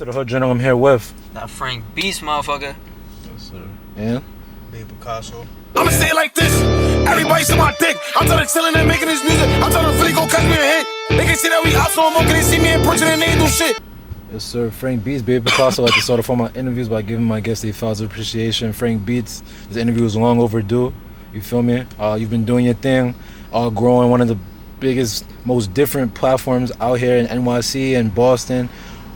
the hood general I'm here with. That Frank Beast motherfucker. Yes, sir. And? Baby Picasso. I'ma say it like this. Everybody's on my dick. I'm tired of chilling and making this music. I'm tired of really go catch me a hit. They can see that we out, so I'm okay. They see me in person and they ain't do shit. Yes, sir. Frank Beats, Baby Picasso. I like to start off all my interviews by giving my guests a files of appreciation. Frank Beats, this interview is long overdue. You feel me? You've been doing your thing, growing one of the biggest, most different platforms out here in NYC and Boston,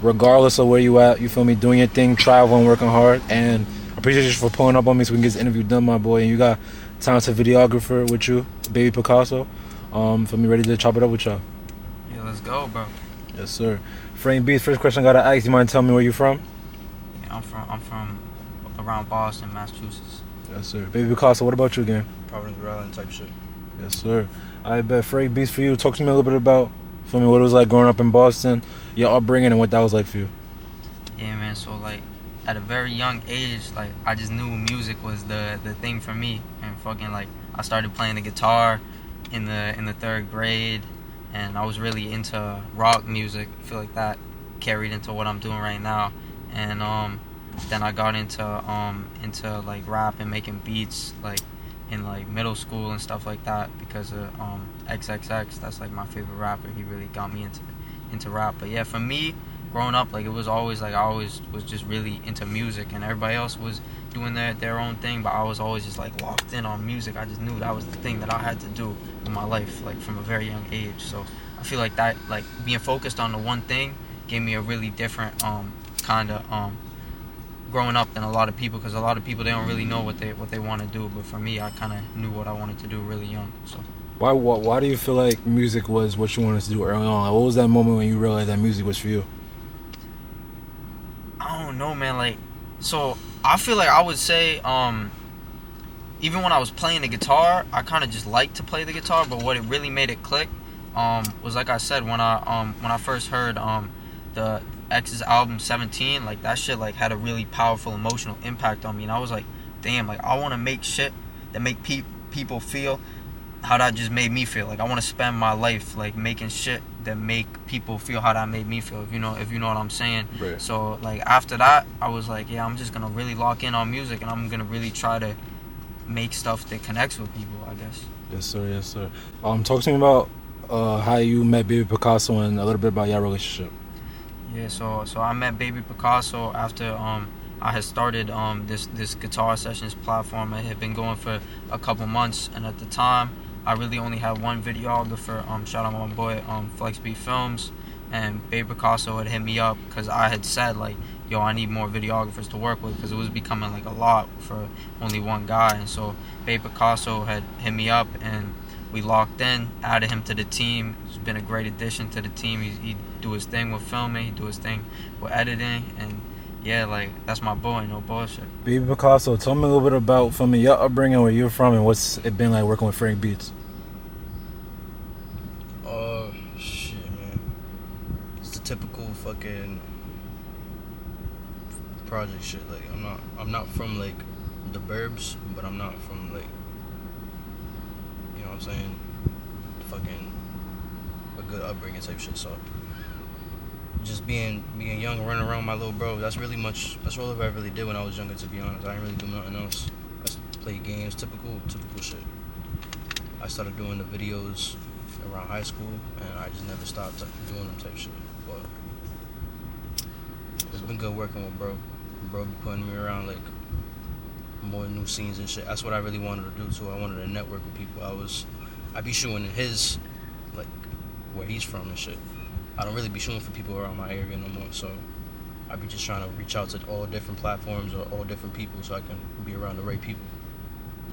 regardless of where you at. You feel me? Doing your thing, traveling, working hard, and I appreciate you for pulling up on me so we can get this interview done, my boy. And you got talented videographer with you, Baby Picasso. Feel me? Ready to chop it up with y'all? Yeah, let's go, bro. Yes, sir. Frank Beats, first question I gotta ask, you mind telling me where you from? Yeah, I'm from around Boston, Massachusetts. Yes, sir. Baby Picasso, what about you again? Providence, Rhode Island type shit. Yes, sir. I bet. Frank Beats, for you, talk to me a little bit about, for me, what it was like growing up in Boston, your upbringing, and what that was like for you. Yeah, man. So like, at a very young age, like I just knew music was the thing for me, and fucking like I started playing the guitar in the 3rd grade, and I was really into rock music. I feel like that carried into what I'm doing right now, and then I got into like rap and making beats like in like middle school and stuff like that because of XXX. That's like my favorite rapper. He really got me into rap. But yeah, for me, growing up, like it was always like I always was just really into music, and everybody else was doing their own thing, but I was always just like locked in on music. I just knew that was the thing that I had to do in my life, like from a very young age. So I feel like that, like being focused on the one thing, gave me a really different kind of growing up than a lot of people, because a lot of people, they don't really know what they want to do, but for me, I kind of knew what I wanted to do really young. So Why do you feel like music was what you wanted to do early on? Like, what was that moment when you realized that music was for you? I don't know, man. Like, so I feel like I would say, even when I was playing the guitar, I kind of just liked to play the guitar. But what it really made it click, was like I said, when I first heard the X's album 17, like that shit like had a really powerful emotional impact on me, and I was like, damn, like I want to make shit that make people feel how that just made me feel. Like I want to spend my life like making shit that make people feel how that made me feel, if you know what I'm saying. Right. So like after that, I was like, yeah, I'm just gonna really lock in on music, and I'm gonna really try to make stuff that connects with people, I guess. Yes, sir. Yes, sir. Talk to me about how you met Baby Picasso and a little bit about your relationship. Yeah, so I met Baby Picasso after I had started this guitar sessions platform. It had been going for a couple months, and at the time I really only had one videographer. Shout out my boy Flex B Films, and Baby Picasso had hit me up because I had said like, yo, I need more videographers to work with because it was becoming like a lot for only one guy. And so Baby Picasso had hit me up, and we locked in, added him to the team. He's been a great addition to the team. He do his thing with filming, he do his thing with editing, and yeah, like that's my boy, no bullshit. Baby Picasso, tell me a little bit about, from your upbringing, where you're from, and what's it been like working with Frank Beats. Shit, man. It's the typical fucking project shit. Like I'm not from like the burbs, but I'm not from like, you know what I'm saying, fucking a good upbringing type shit. So just being young, running around with my little bro, that's all I really did when I was younger, to be honest. I didn't really do nothing else. I just played games, typical shit. I started doing the videos around high school, and I just never stopped doing them type shit. But it's been good working with bro. Bro be putting me around like more new scenes and shit. That's what I really wanted to do too. I wanted to network with people. I be shooting his, like, where he's from and shit. I don't really be shooting for people around my area no more, so I be just trying to reach out to all different platforms or all different people so I can be around the right people.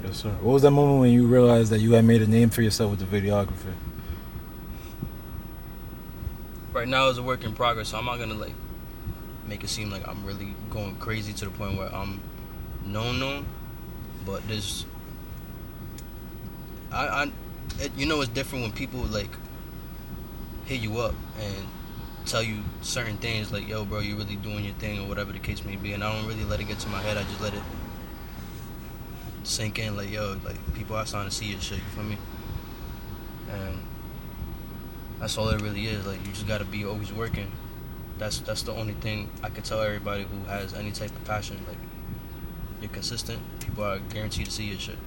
Yes, sir. What was that moment when you realized that you had made a name for yourself with the videography? Right now it's a work in progress, so I'm not gonna like make it seem like I'm really going crazy to the point where I'm known, but there's it's different when people like hit you up and tell you certain things like, yo bro, you really doing your thing, or whatever the case may be, and I don't really let it get to my head. I just let it sink in, like, yo, like people are starting to see your shit, you feel me? And that's all it really is. Like, you just gotta be always working that's the only thing I could tell everybody who has any type of passion. Like, you're consistent, people are guaranteed to see your shit.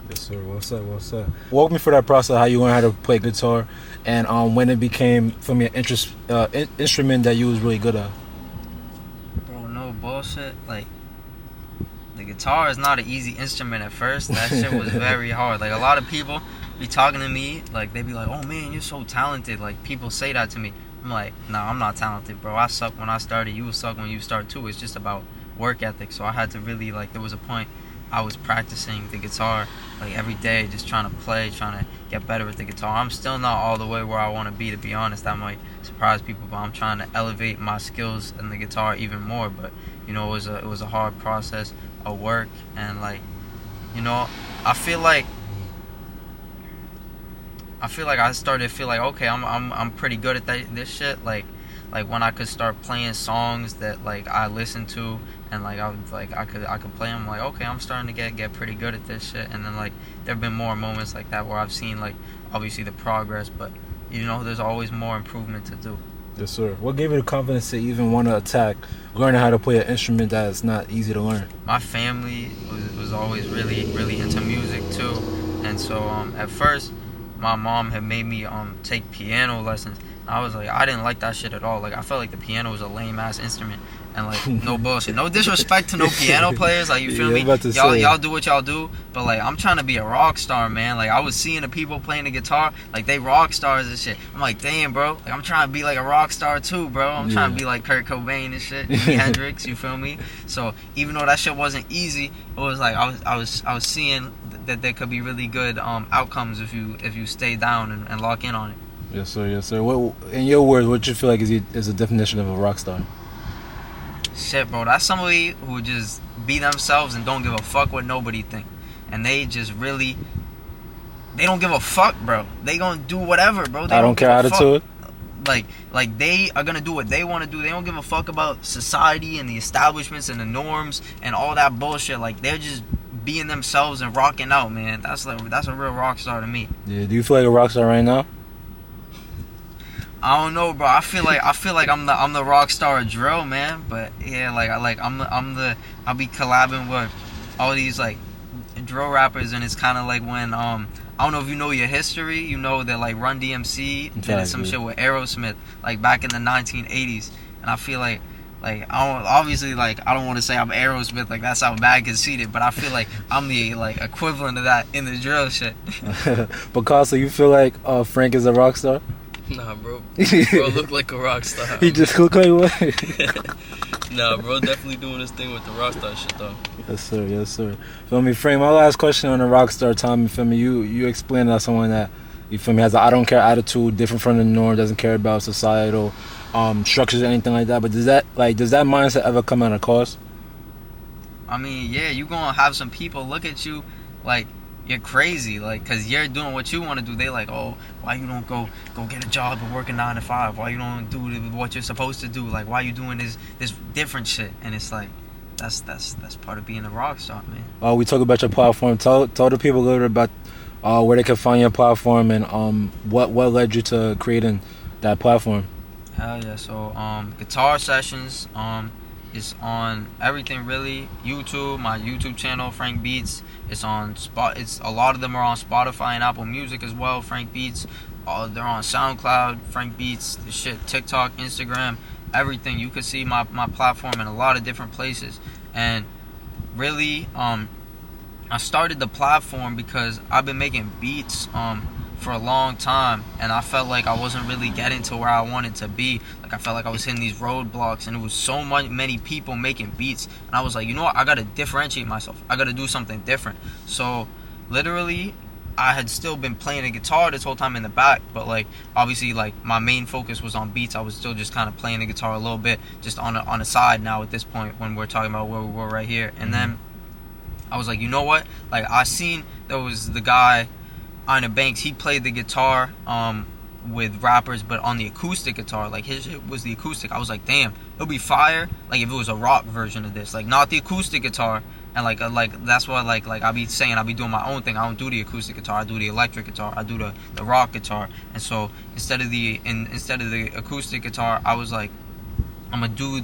Yes, sir. Well said. Well said. Walk me through that process, how you learned how to play guitar, and when it became for me an instrument that you was really good at. Bro, no bullshit. Like, the guitar is not an easy instrument at first. That shit was very hard. Like, a lot of people be talking to me, like, they be like, oh man, you're so talented. Like, people say that to me. I'm like, nah, I'm not talented, bro. I suck when I started. You will suck when you start too. It's just about work ethic. So I had to really, like, there was a point I was practicing the guitar, like, every day, just trying to play, trying to get better with the guitar. I'm still not all the way where I want to be honest. That might surprise people, but I'm trying to elevate my skills in the guitar even more. But, you know, it was a hard process of work, and, like, you know, I feel like I started to feel like, okay, I'm pretty good at this shit. Like when I could start playing songs that, like, I listened to, and, like, I was like, I could play them. Like, okay, I'm starting to get pretty good at this shit. And then, like, there've been more moments like that where I've seen, like, obviously the progress, but, you know, there's always more improvement to do. Yes, sir. What gave you the confidence to even want to attack learning how to play an instrument that is not easy to learn? My family was always really, really into music too, and so at first my mom had made me take piano lessons. I was like, I didn't like that shit at all. Like, I felt like the piano was a lame ass instrument, and, like, no bullshit, no disrespect to no piano players. Like, you feel me? Y'all do what y'all do, but, like, I'm trying to be a rock star, man. Like, I was seeing the people playing the guitar, like, they rock stars and shit. I'm like, damn, bro. Like, I'm trying to be like a rock star too, bro. I'm trying to be like Kurt Cobain and shit, Jimi Hendrix. You feel me? So even though that shit wasn't easy, it was like I was seeing that there could be really good outcomes if you stay down and lock in on it. Yes, sir. Yes, sir. What, in your words, what you feel like is a definition of a rock star? Shit, bro. That's somebody who just be themselves and don't give a fuck what nobody think, and they just really, they don't give a fuck, bro. They gonna do whatever, bro. They I don't care attitude. Like they are gonna do what they want to do. They don't give a fuck about society and the establishments and the norms and all that bullshit. Like, they're just being themselves and rocking out, man. That's a real rock star to me. Yeah. Do you feel like a rock star right now? I don't know, bro. I feel like I'm the rock star of drill, man. But yeah, I'll be collabing with all these, like, drill rappers, and it's kind of like when I don't know if you know your history. You know that, like, Run DMC did some shit with Aerosmith, like, back in the 1980s, and I feel like I don't want to say I'm Aerosmith, like, that sounds bad conceited, but I feel like I'm the, like, equivalent of that in the drill shit. Picasso, you feel like Frank is a rock star? Nah, bro. Bro look like a rock star. He just look like one. Nah, bro, definitely doing this thing with the rock star shit though. Yes, sir. Yes, sir. Feel me, Frank? My last question on the rock star time. You feel me? You explain that someone that, you feel me, has an I don't care attitude, different from the norm, doesn't care about societal structures or anything like that. But does that mindset ever come at a cost? I mean, yeah, you gonna have some people look at you like you're crazy, like, because you're doing what you want to do. They like, oh, why you don't go get a job and work a 9 to 5? Why you don't do what you're supposed to do? Like, why you doing this different shit? And it's like, that's part of being a rock star, man. We talk about your platform. Tell the people a little bit about where they can find your platform and what led you to creating that platform. Hell yeah. So guitar sessions is on everything, really. YouTube, my YouTube channel, Frank Beats. It's on a lot of them are on Spotify and Apple Music as well, Frank Beats. They're on SoundCloud, Frank Beats, the shit, TikTok, Instagram, everything. You can see my platform in a lot of different places. And really, I started the platform because I've been making beats for a long time, and I felt like I wasn't really getting to where I wanted to be. Like, I felt like I was hitting these roadblocks, and it was so many people making beats, and I was like, you know what, I gotta differentiate myself. I gotta do something different. So literally, I had still been playing the guitar this whole time in the back, but, like, obviously, like, my main focus was on beats. I was still just kind of playing the guitar a little bit, just on a side now at this point when we're talking about where we were right here. And then I was like, you know what, like, I seen there was the guy Ina Banks, he played the guitar with rappers, but on the acoustic guitar. Like, his shit was the acoustic. I was like, damn, it'll be fire, like, if it was a rock version of this, like, not the acoustic guitar. And like that's why like I be saying I be doing my own thing. I don't do the acoustic guitar, I do the electric guitar, I do the rock guitar. And so instead of the acoustic guitar, I was like, I'm gonna do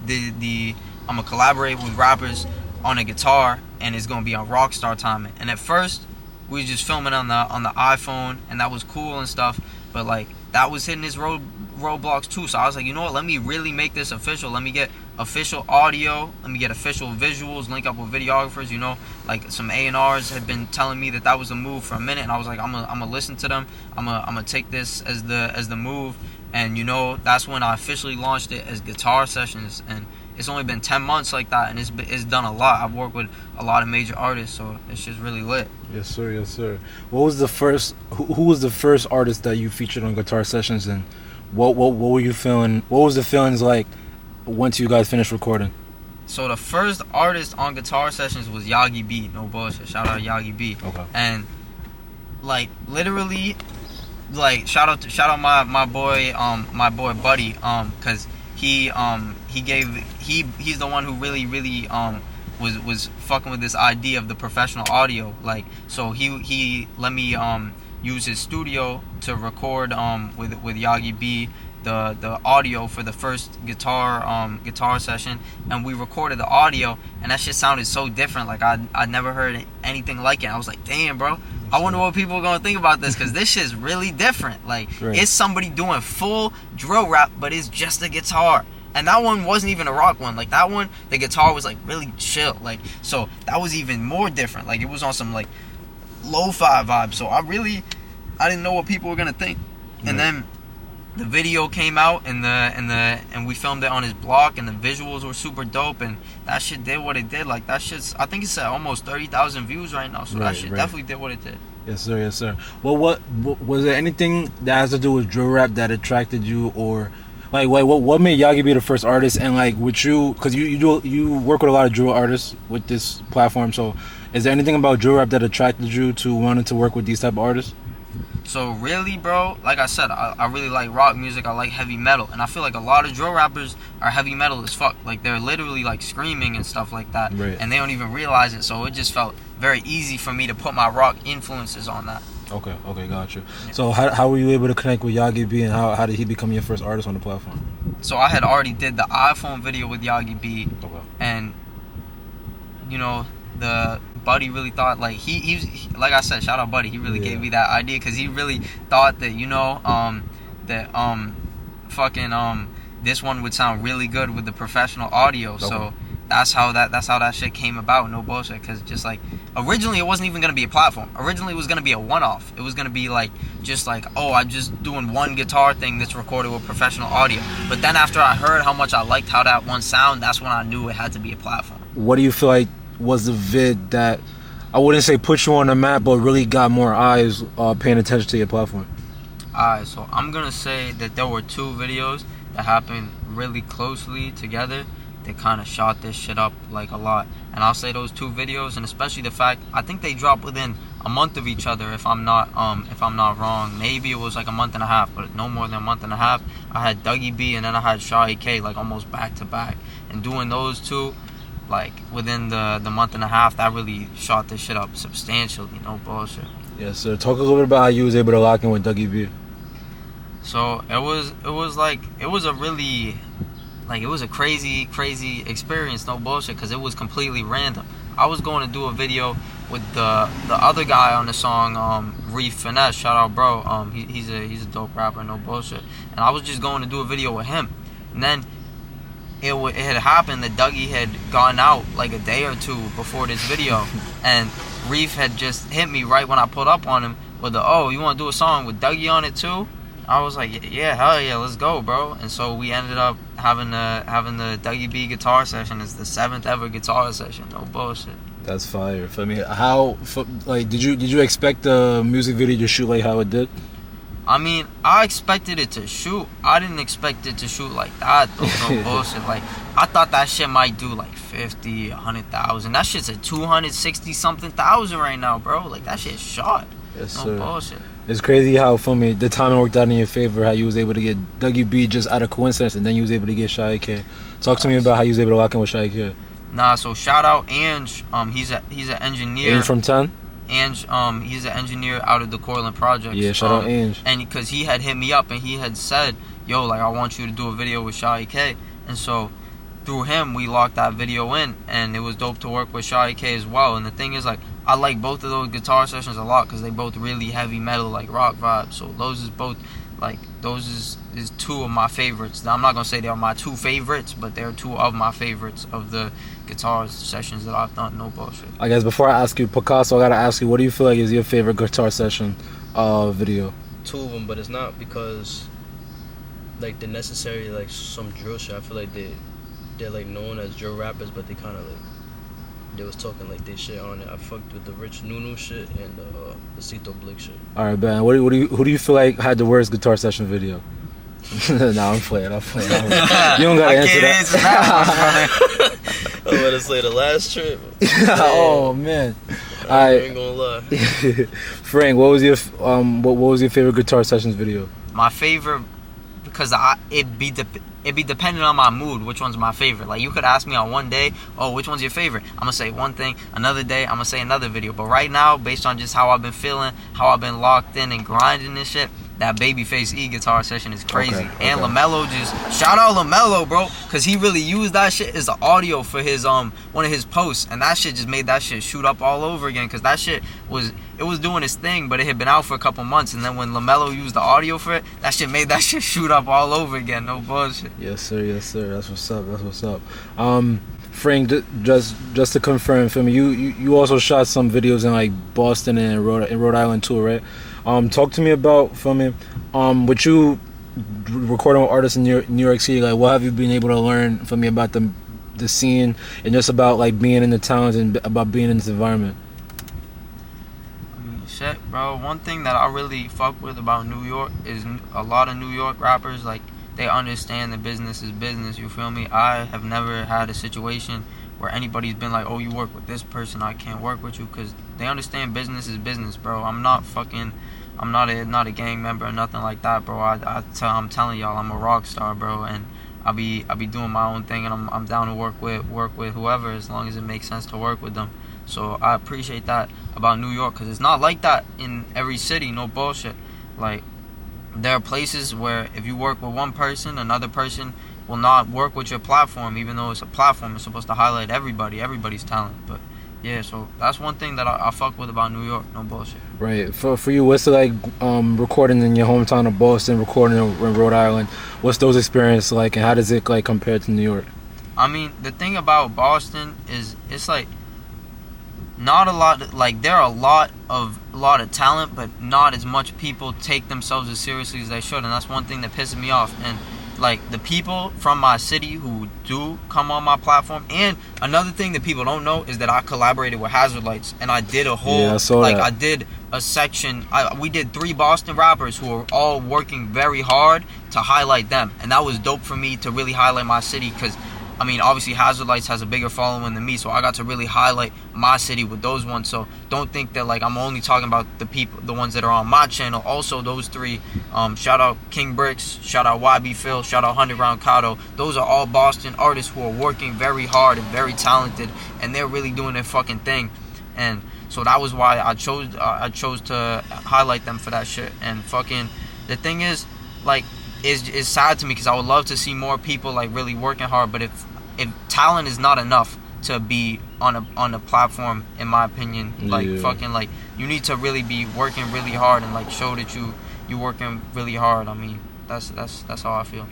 I'm gonna collaborate with rappers on a guitar, and it's gonna be on Rockstar timing. And at first, we was just filming on the iPhone, and that was cool and stuff. But like that was hitting his roadblocks too. So I was like, you know what? Let me really make this official. Let me get official audio. Let me get official visuals. Link up with videographers. You know, like some A&Rs had been telling me that was the move for a minute, and I was like, I'm gonna listen to them. I'm gonna take this as the move. And you know, that's when I officially launched it as Guitar Sessions. And it's only been 10 months like that, and it's done a lot. I've worked with a lot of major artists, so it's just really lit. Yes, sir. Yes, sir. What was the first? Who was the first artist that you featured on Guitar Sessions, and what were you feeling? What was the feelings like once you guys finished recording? So the first artist on Guitar Sessions was Yagi B. No bullshit. Shout out Yagi B. Okay. And like literally, like shout out my boy Buddy, cause he's the one who really was fucking with this idea of the professional audio. Like, so he let me use his studio to record with Yagi B the audio for the first guitar session, and we recorded the audio, and that shit sounded so different. Like I never heard anything like it. I was like, damn, bro, I wonder what people are gonna think about this, because this shit's really different. Like, right. It's somebody doing full drill rap, but it's just a guitar. And that one wasn't even a rock one. Like, that one, the guitar was like really chill. Like, so that was even more different. Like, it was on some like lo-fi vibe. So I didn't know what people were gonna think. And then the video came out, and we filmed it on his block, and the visuals were super dope, and that shit did what it did. Like, that shit's, I think it's at almost 30,000 views right now. So that shit definitely did what it did. Yes, sir. Yes, sir. Well, what was there anything that has to do with drill rap that attracted you, or like what made Yagi be the first artist? And like with you, because you work with a lot of drill artists with this platform. So is there anything about drill rap that attracted you to wanting to work with these type of artists? So really, bro, like I said, I really like rock music. I like heavy metal, and I feel like a lot of drill rappers are heavy metal as fuck. Like, they're literally like screaming and stuff like that, right. And they don't even realize it. So it just felt very easy for me to put my rock influences on that. Okay, gotcha. Yeah. So how were you able to connect with Yagi B, and how did he become your first artist on the platform? So I had already did the iPhone video with Yagi B, and you know, the Buddy really thought, like, he like I said, shout out Buddy, he really gave me that idea, because he really thought that, you know, this one would sound really good with the professional audio. So that's how that shit came about. No bullshit, because just like originally it wasn't even gonna be a platform. Originally it was gonna be a one-off. It was gonna be like just like, oh, I'm just doing one guitar thing that's recorded with professional audio. But then after I heard how much I liked how that one sound, that's when I knew it had to be a platform. What do you feel like was the vid that, I wouldn't say put you on the map, but really got more eyes paying attention to your platform? Alright, so I'm gonna say that there were two videos that happened really closely together that kind of shot this shit up like a lot. And I'll say those two videos, and especially the fact, I think they dropped within a month of each other, if I'm not wrong. Maybe it was like a month and a half, but no more than a month and a half. I had Dougie B and then I had Sha EK like almost back to back, and doing those two like within the month and a half, that really shot this shit up substantially. No bullshit. Yes, sir. Talk a little bit about how you was able to lock in with Dougie B. So it was a really, like, it was a crazy experience. No bullshit, because it was completely random. I was going to do a video with the other guy on the song, Reef Finesse. Shout out, bro. He's a dope rapper. No bullshit. And I was just going to do a video with him, and then it had happened that Dougie had gone out like a day or two before this video, and Reef had just hit me right when I pulled up on him with the, oh, you want to do a song with Dougie on it too? I was like, yeah, hell yeah, let's go, bro. And so we ended up having the Dougie B guitar session as the 7th ever guitar session. No bullshit. That's fire. For me, did you expect the music video to shoot like how it did? I mean, I expected it to shoot. I didn't expect it to shoot like that, though. No bullshit. Like, I thought that shit might do like 50, 100,000. That shit's at 260-something thousand right now, bro. Like, that shit's shot. Yes, no sir. Bullshit. It's crazy how, for me, the timing worked out in your favor, how you was able to get Dougie B just out of coincidence, and then you was able to get Sha EK. Talk to me about how you was able to lock in with Sha EK. Nah, so shout out Ange. He's an engineer. Ange from 10? Ange, he's an engineer out of the Cortland Project. Yeah, shout out Ange. And because he had hit me up and he had said, yo, like, I want you to do a video with Sha EK. And so through him we locked that video in, and it was dope to work with Sha EK as well. And the thing is, like, I like both of those guitar sessions a lot because they both really heavy metal, like rock vibes. So those is both, like, those is two of my favorites. Now, I'm not gonna say they're my two favorites, but they're two of my favorites of the guitar sessions that I've done. No bullshit. I guess before I ask you, Picasso, I gotta ask you, what do you feel like is your favorite guitar session video? Two of them, but it's not because like the necessary like some drill shit. I feel like they're like known as drill rappers, but they kind of like they was talking like they shit on it. I fucked with the Rich Nunu shit and the Cito Blick shit. All right, Ben. Who do you feel like had the worst guitar session video? Nah, I'm playing. You don't gotta answer that. I'm gonna say the last trip. Oh man. I ain't gonna lie. Frank, what was your favorite guitar sessions video? My favorite, because it be dependent on my mood which one's my favorite. Like, you could ask me on one day, oh, which one's your favorite? I'm gonna say one thing. Another day, I'm gonna say another video. But right now, based on just how I've been feeling, how I've been locked in and grinding and shit, that Babyface E guitar session is crazy. Okay. And LaMelo, just shout out LaMelo, bro, because he really used that shit as the audio for his one of his posts, and that shit just made that shit shoot up all over again, because that shit was doing its thing, but it had been out for a couple months, and then when LaMelo used the audio for it, that shit made that shit shoot up all over again. No bullshit. Yes sir. That's what's up. Frank, just to confirm for me, you also shot some videos in like Boston and Rhode Island too, right? Talk to me about, for me, what you recording with artists in New York City. Like, what have you been able to learn from me about the scene and just about like being in the towns and about being in this environment? Shit, bro. One thing that I really fuck with about New York is a lot of New York rappers, like, they understand the business is business, you feel me? I have never had a situation where anybody's been like, oh, you work with this person, I can't work with you, because they understand business is business, bro. I'm not a gang member or nothing like that, bro. I'm telling y'all, I'm a rock star, bro, and I be doing my own thing, and I'm down to work with whoever, as long as it makes sense to work with them. So I appreciate that about New York, because it's not like that in every city, no bullshit. Like, there are places where if you work with one person, another person will not work with your platform, even though it's a platform. It's supposed to highlight everybody's talent. But yeah, so that's one thing that I fuck with about New York, no bullshit. Right. For you, what's it like recording in your hometown of Boston, recording in Rhode Island? What's those experiences like, and how does it like compare to New York? I mean, the thing about Boston is it's like not a lot, like, there are a lot of talent, but not as much people take themselves as seriously as they should, and that's one thing that pisses me off. And like, the people from my city who do come on my platform, and another thing that people don't know is that I collaborated with Hazard Lights, and I did a whole I did a section. We did 3 Boston rappers who are all working very hard to highlight them, and that was dope for me to really highlight my city, because I mean, obviously Hazard Lights has a bigger following than me, so I got to really highlight my city with those ones. So don't think that like I'm only talking about the ones that are on my channel. Also, those 3, shout out King Bricks, shout out YB Phil, shout out 100 Round Kato. Those are all Boston artists who are working very hard and very talented, and they're really doing their fucking thing. And so that was why I chose to highlight them for that shit. And fucking the thing is, like, it's sad to me, because I would love to see more people like really working hard, but if talent is not enough to be on a platform, in my opinion, like, fucking, like, you need to really be working really hard and like show that you working really hard. I mean, that's how I feel.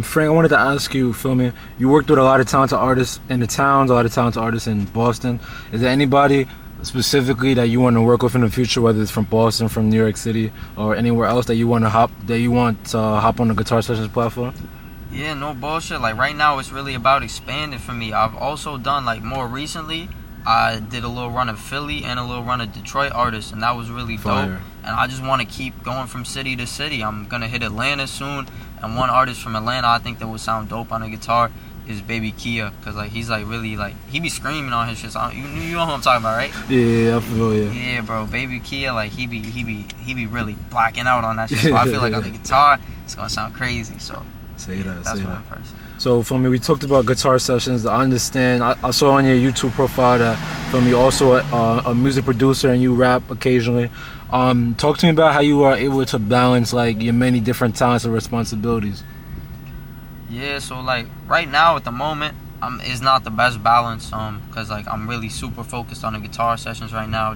Frank, I wanted to ask you, feel me, you worked with a lot of talented artists in the towns, a lot of talented artists in Boston. Is there anybody specifically that you want to work with in the future, whether it's from Boston, from New York City, or anywhere else that you want to hop on the Guitar Sessions platform? Yeah, no bullshit. Like, right now it's really about expanding for me. I've also done, like, more recently, I did a little run of Philly and a little run of Detroit artists, and that was really dope. And I just want to keep going from city to city. I'm gonna hit Atlanta soon, and one artist from Atlanta I think that would sound dope on a guitar is Baby Kia, because like he's like really like he be screaming on his shit. So you know who I'm talking about, right? Yeah, I feel you. Yeah, bro, Baby Kia, like he be really blacking out on that shit. So I feel like on the guitar it's gonna sound crazy. So that's one person. So for me, we talked about guitar sessions. I understand. I saw on your YouTube profile that from you also a music producer and you rap occasionally. Talk to me about how you are able to balance like your many different talents and responsibilities. Yeah, so like right now at the moment, It's not the best balance, cause like I'm really super focused on the guitar sessions right now.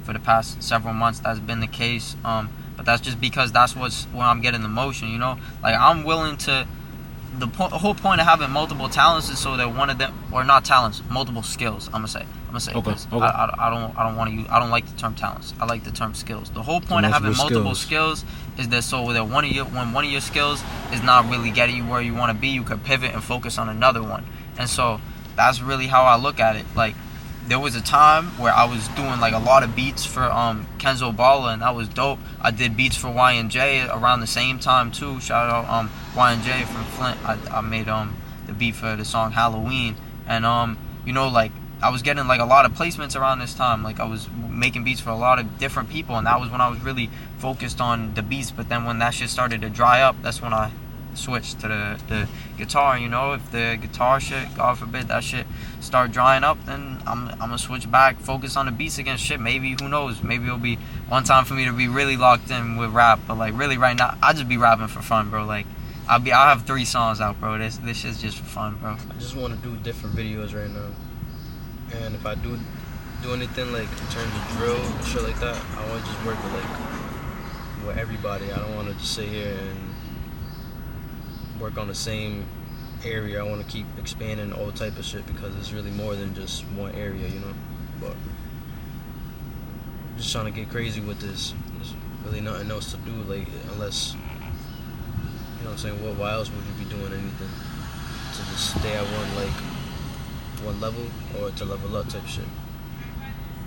For the past several months, that's been the case. But that's just because that's where I'm getting the motion, you know. Like I'm willing to. The whole point of having multiple talents is so that one of them, or not talents, multiple skills. I'm gonna say. Okay. I don't want to use. I don't like the term talents. I like the term skills. The whole point of having multiple skills is that so that when one of your skills is not really getting you where you want to be, you could pivot and focus on another one. And so that's really how I look at it. Like there was a time where I was doing like a lot of beats for Kenzo Balla, and that was dope. I did beats for Y&J around the same time too. Shout out Y&J from Flint. I made the beat for the song Halloween, and you know, like I was getting like a lot of placements around this time. Like I was making beats for a lot of different people, and that was when I was really focused on the beats. But then when that shit started to dry up, that's when I switch to the guitar. You know, if the guitar shit, God forbid, that shit start drying up, then I'm gonna switch back, focus on the beats again. Shit, maybe, who knows, maybe it'll be one time for me to be really locked in with rap. But like really right now I just be rapping for fun, bro. Like I'll have 3 songs out, bro. This shit's just for fun, bro. I just want to do different videos right now, and if I do anything like in terms of drill and shit like that, I want to just work with everybody. I don't want to just sit here and work on the same area. I want to keep expanding all type of shit because it's really more than just one area, you know. But I'm just trying to get crazy with this. There's really nothing else to do, like, unless, you know what I'm saying, why else would you be doing anything to just stay at one level or to level up type shit.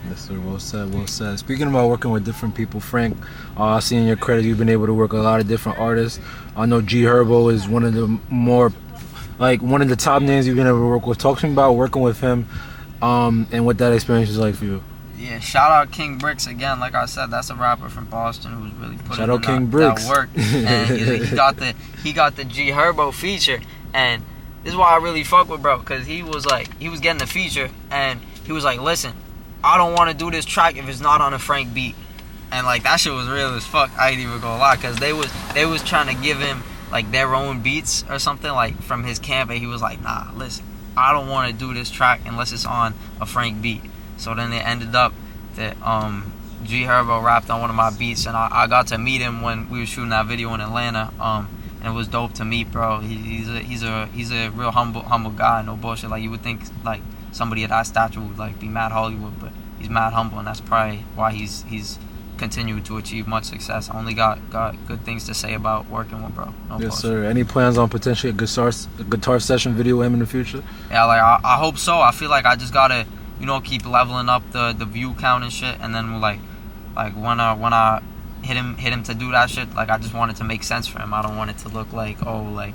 Yes, sir. Well said. Well said. Speaking about working with different people, Frank, I see in your credit you've been able to work with a lot of different artists. I know G Herbo is one of the one of the top names you've been able to work with. Talk to me about working with him, and what that experience is like for you. Yeah, shout out King Bricks again. Like I said, that's a rapper from Boston who's really putting in that work. And he got the G Herbo feature, and this is why I really fuck with bro, because he was getting the feature, and he was like, listen, I don't want to do this track if it's not on a Frank beat. And like that shit was real as fuck. I ain't even gonna lie, because they was trying to give him like their own beats or something like from his camp, and he was like, nah, listen, I don't want to do this track unless it's on a Frank beat. So then it ended up that G Herbo rapped on one of my beats, and I got to meet him when we were shooting that video in Atlanta. And it was dope to meet, bro. He's a real humble guy, no bullshit. Like you would think like somebody of that stature would like be mad Hollywood, but he's mad humble, and that's probably why he's continued to achieve much success. I only got good things to say about working with bro. No yes, bullshit. Sir. Any plans on potentially a guitar session video with him in the future? Yeah, like I hope so. I feel like I just gotta, you know, keep leveling up the view count and shit, and then like when I hit him to do that shit, like I just want it to make sense for him. I don't want it to look like, oh, like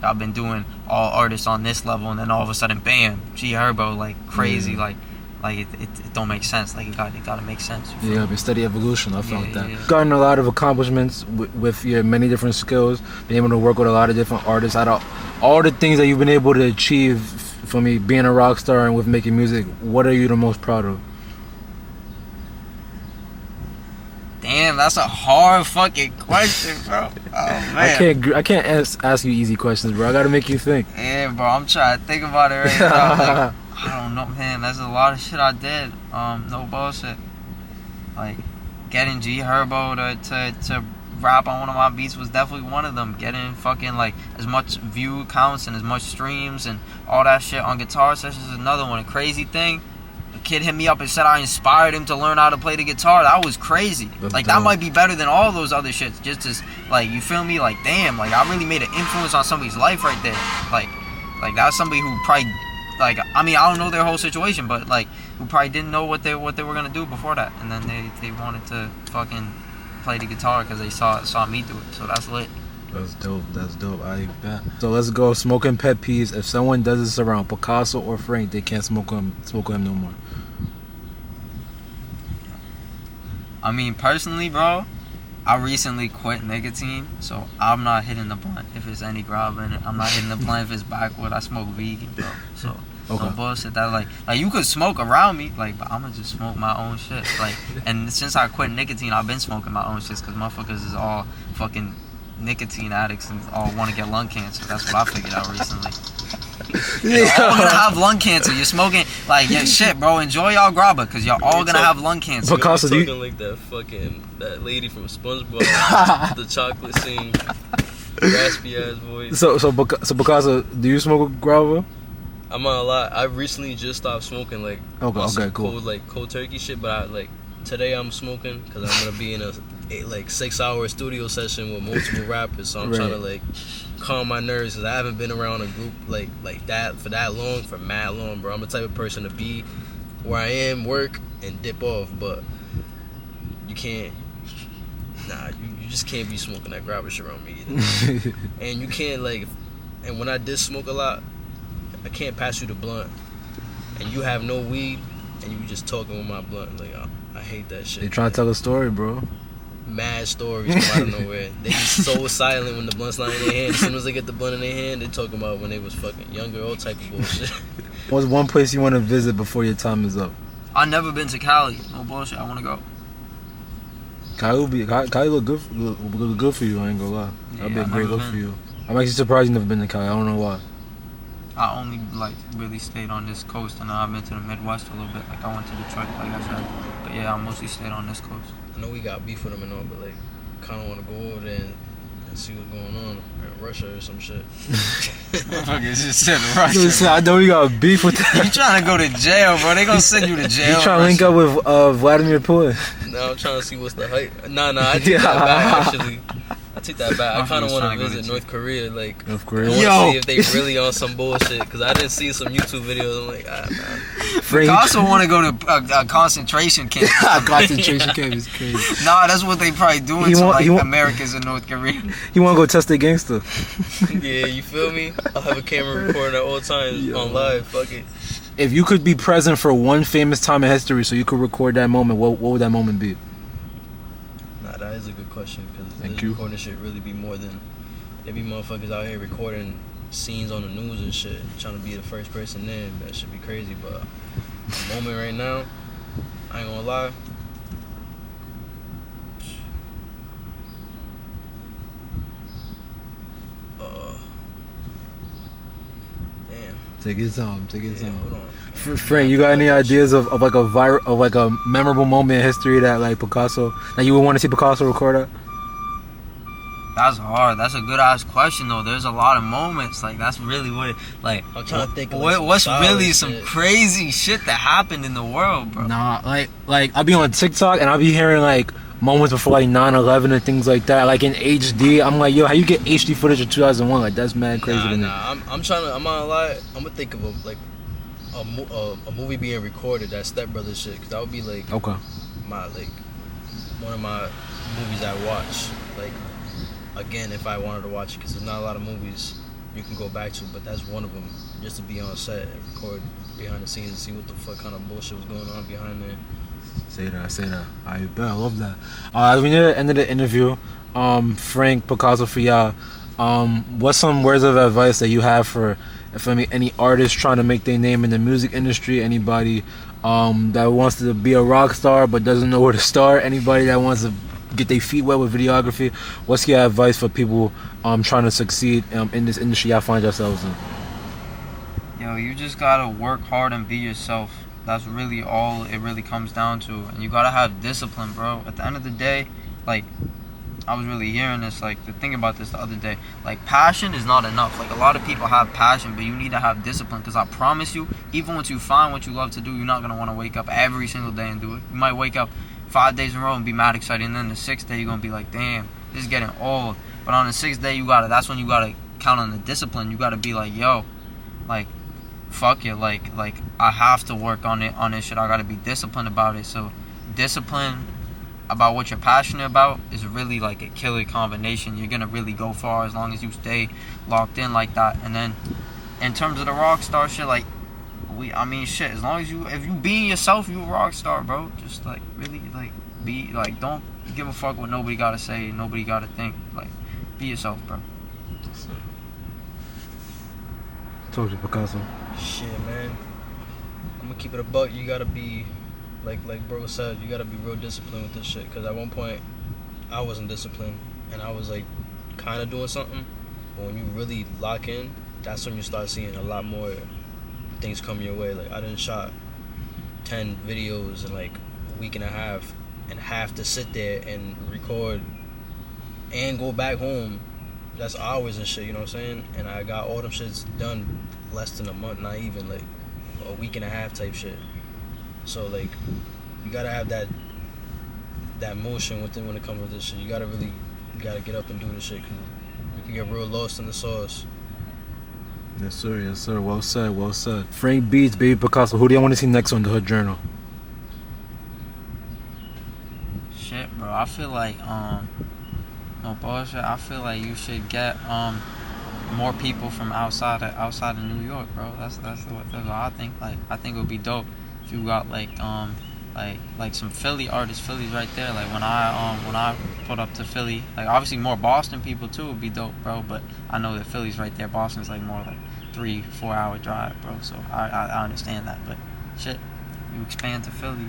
I've been doing all artists on this level, and then all of a sudden, bam, G Herbo, like crazy, like it don't make sense. Like it gotta make sense. Yeah, be steady evolution. I felt that. Yeah. Gotten a lot of accomplishments with your many different skills, being able to work with a lot of different artists. Out of all the things that you've been able to achieve, for me, being a rock star and with making music, what are you the most proud of? Damn, that's a hard fucking question, bro. Oh man, I can't ask you easy questions, bro. I gotta make you think. Yeah, bro, I'm trying to think about it right now. Like, I don't know, man. There's a lot of shit I did. No bullshit. Like getting G Herbo to rap on one of my beats was definitely one of them. Getting fucking like as much view counts and as much streams and all that shit on guitar sessions is another one. A crazy thing. A kid hit me up and said I inspired him to learn how to play the guitar. That was crazy. Like that might be better than all those other shits. Just as like, you feel me? Like damn, like I really made an influence on somebody's life right there. Like that's somebody who probably, like, I mean, I don't know their whole situation, but like who probably didn't know what they were gonna do before that, and then they wanted to fucking play the guitar because they saw me do it. So that's lit. That's dope. I bet. So let's go smoking pet peeves. If someone does this around Picasso or Frank, they can't smoke him no more. I mean, personally, bro, I recently quit nicotine, so I'm not hitting the blunt if it's any grab in it. I'm not hitting the blunt if it's backwood. I smoke vegan, bro. So okay. No bullshit. That like you could smoke around me, like, but I'ma just smoke my own shit. Like, and since I quit nicotine, I've been smoking my own shit because motherfuckers is all fucking nicotine addicts and all want to get lung cancer. That's what I figured out recently. You're all gonna have lung cancer. You're smoking like yeah, shit, bro. Enjoy y'all grabba, cause y'all all gonna have lung cancer. Picasso, talking like that lady from SpongeBob, the chocolate scene, raspy ass voice. So Picasso, do you smoke grabba? I'm not a lot. I recently just stopped smoking like okay, cool. cold turkey shit. But today I'm smoking because I'm gonna be in a 6-hour studio session with multiple rappers. So I'm trying to like calm my nerves because I haven't been around a group like that for mad long, bro. I'm the type of person to be where I am, work, and dip off. But you can't. Nah, you just can't be smoking that grabber shit around me either. And you can't and when I did smoke a lot, I can't pass you the blunt, and you have no weed, and you just talking with my blunt. Like I hate that shit. They trying to tell a story, bro. Mad stories come out of nowhere. They be so silent when the blunt's not in their hand. As soon as they get the blunt in their hand, they talking about when they was fucking younger, all type of bullshit. What's one place you want to visit before your time is up? I've never been to Cali. No bullshit. I want to go. Cali look good for you. I ain't gonna lie. That'd be a great look for you. I'm actually surprised you never been to Cali. I don't know why. I only really stayed on this coast, and I've been to the Midwest a little bit. Like I went to Detroit, like I said, but yeah, I mostly stayed on this coast. I know we got beef with them and all, but kind of want to go over there and see what's going on in Russia or some shit. Motherfuckers just said Russia. I know we got beef with that. You trying to go to jail, bro? They gonna send you to jail. You trying to link up with Vladimir Putin? No, I'm trying to see what's the hype. Nah, I take that back actually. I take that back. I kind of want to visit North Korea. North Korea. I want to see if they really on some bullshit. Because I didn't see some YouTube videos. I'm like, nah. I also want to go to a concentration camp. Concentration camp is crazy. Nah, that's what they probably doing Americans in North Korea. You want to go test the gangster? Yeah, you feel me? I'll have a camera recording at all times on live. Fuck it. If you could be present for one famous time in history, so you could record that moment, what would that moment be? Nah, that is a good question. Thank you. Recording shit really be more than there be motherfuckers out here recording scenes on the news and shit, trying to be the first person there. That should be crazy. But the moment right now, I ain't gonna lie. Damn. Take your time. Hold on. Frank, you got any ideas of a memorable moment in history that Picasso that you would want to see Picasso record at? That's hard. That's a good ass question though. There's a lot of moments. That's really what I'm trying to think of what's really some crazy shit that happened in the world, bro. Nah, I'll be on TikTok and I'll be hearing moments before 9/11 and things like that. In HD, I'm like, yo, how you get HD footage of 2001? That's mad crazy to me. I'm not gonna lie. I'm gonna think of a movie being recorded, that Step Brothers shit, because that would be okay. My one of my movies I watch again if I wanted to watch it, because there's not a lot of movies you can go back to, but that's one of them, just to be on set and record behind the scenes and see what the fuck kind of bullshit was going on behind there. Say that. I bet. I love that. As we near the end of the interview, Frank, Picasso, for y'all, what's some words of advice that you have for any artist trying to make their name in the music industry? Anybody that wants to be a rock star but doesn't know where to start? Anybody that wants to get their feet wet with videography? What's your advice for people trying to succeed in this industry y'all find yourselves in? Yo, you just gotta work hard and be yourself. That's really all it really comes down to. And you gotta have discipline, bro. At the end of the day, I was really hearing this, thinking about this the other day. Passion is not enough. A lot of people have passion, but you need to have discipline. Because I promise you, even once you find what you love to do, you're not gonna want to wake up every single day and do it. You might wake up 5 days in a row and be mad excited, and then the 6th day you're gonna be like, damn, this is getting old. But on the 6th day, that's when you gotta count on the discipline. You gotta be yo, fuck it, I have to work on this shit. I gotta be disciplined about it. So discipline about what you're passionate about is really a killer combination. You're gonna really go far as long as you stay locked in like that. And then in terms of the rock star shit, shit, as long as if you be yourself, you a rock star, bro. Just really be don't give a fuck what nobody gotta say, nobody gotta think. Be yourself, bro. Told you, Picasso. Shit, man. I'm gonna keep it a buck. You gotta be like bro said, you gotta be real disciplined with this shit. Cause at one point, I wasn't disciplined, and I was kind of doing something. But when you really lock in that's when you start seeing a lot more things come your way. Like I done shot 10 videos in like a week and a half, and have to sit there and record and go back home. That's hours and shit, you know what I'm saying? And I got all them shits done less than a month, not even like a week and a half type shit. So like you gotta have that motion within when it comes with this shit. You gotta get up and do this shit, because you can get real lost in the sauce. Yes sir, yes sir. Well said, well said. Frank Beats, Baby Picasso. Who do you want to see next on the Hood Journal? Shit, bro. I feel like no bullshit. I feel like you should get more people from outside of New York, bro. That's what I think. Like I think it would be dope if you got like some Philly artists. Philly's right there. Like when I put up to Philly, like obviously more Boston people too would be dope, bro. But I know that Philly's right there. Boston's like more like 3-4 hour drive, bro. So I understand that. But shit, you expand to Philly,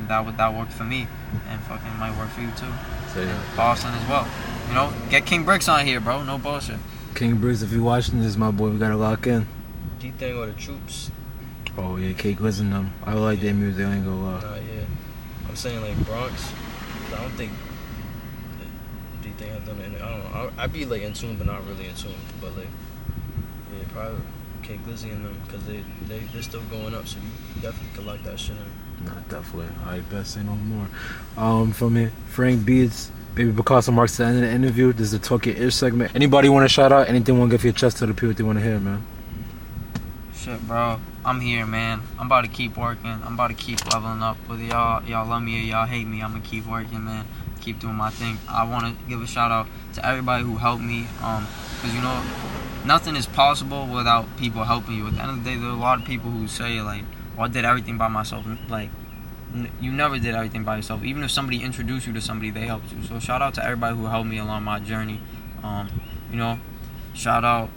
that worked for me, and fucking might work for you too. And Boston as well. You know, get King Bricks on here, bro. No bullshit. King Bricks, if you're watching this, my boy, we gotta lock in. D-Thing or the Troops? Oh yeah, K Gliz and them. I like their music, I ain't gonna lie. Nah, yeah. I'm saying like Bronx. I don't think D-Thing have done it. I don't know. I'd be like in tune, but not really in tune. But like, yeah, probably K Glizzy and them, because they're still going up. So you definitely could like that shit in. Nah, definitely. I best say no more. For me, Frank Beats, Baby Picasso marks the end of the interview. This is the Talk Your Ish segment. Anybody want to shout out? Anything want to give your chest to the people they want to hear, man? Shit, bro. I'm here, man. I'm about to keep working. I'm about to keep leveling up. Whether y'all love me or y'all hate me, I'm gonna keep working, man. Keep doing my thing. I want to give a shout out to everybody who helped me. Because you know, nothing is possible without people helping you. At the end of the day, there are a lot of people who say like, "Well, I did everything by myself." Like, you never did everything by yourself. Even if somebody introduced you to somebody, they helped you. So shout out to everybody who helped me along my journey. You know, shout out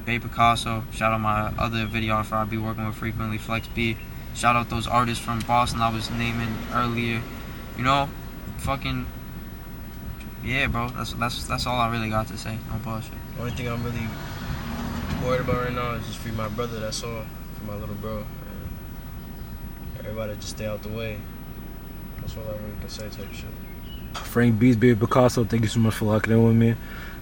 Baby Picasso. Shout out my other videographer I be working with frequently, Flex B. Shout out those artists from Boston I was naming earlier. You know, fucking yeah, bro. That's all I really got to say. No bullshit. The only thing I'm really worried about right now is just free my brother. That's all. For my little bro. Everybody just stay out the way. That's all I really can say type shit. Frank Beats, Baby Picasso, thank you so much for locking in with me.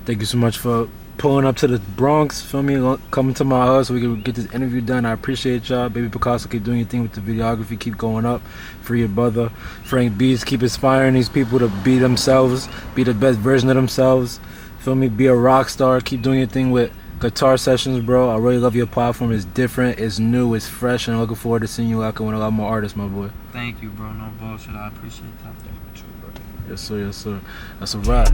Thank you so much for pulling up to the Bronx, feel me, coming to my house so we can get this interview done. I appreciate y'all. Baby Picasso, keep doing your thing with the videography, keep going up. Free your brother. Frank Beats, keep inspiring these people to be themselves, be the best version of themselves. Feel me, be a rock star. Keep doing your thing with guitar sessions, bro. I really love your platform. It's different, it's new, it's fresh, and I'm looking forward to seeing you out with a lot more artists, my boy. Thank you, bro. No bullshit. I appreciate that. Thank you too, bro. Yes, sir, yes, sir. That's a wrap.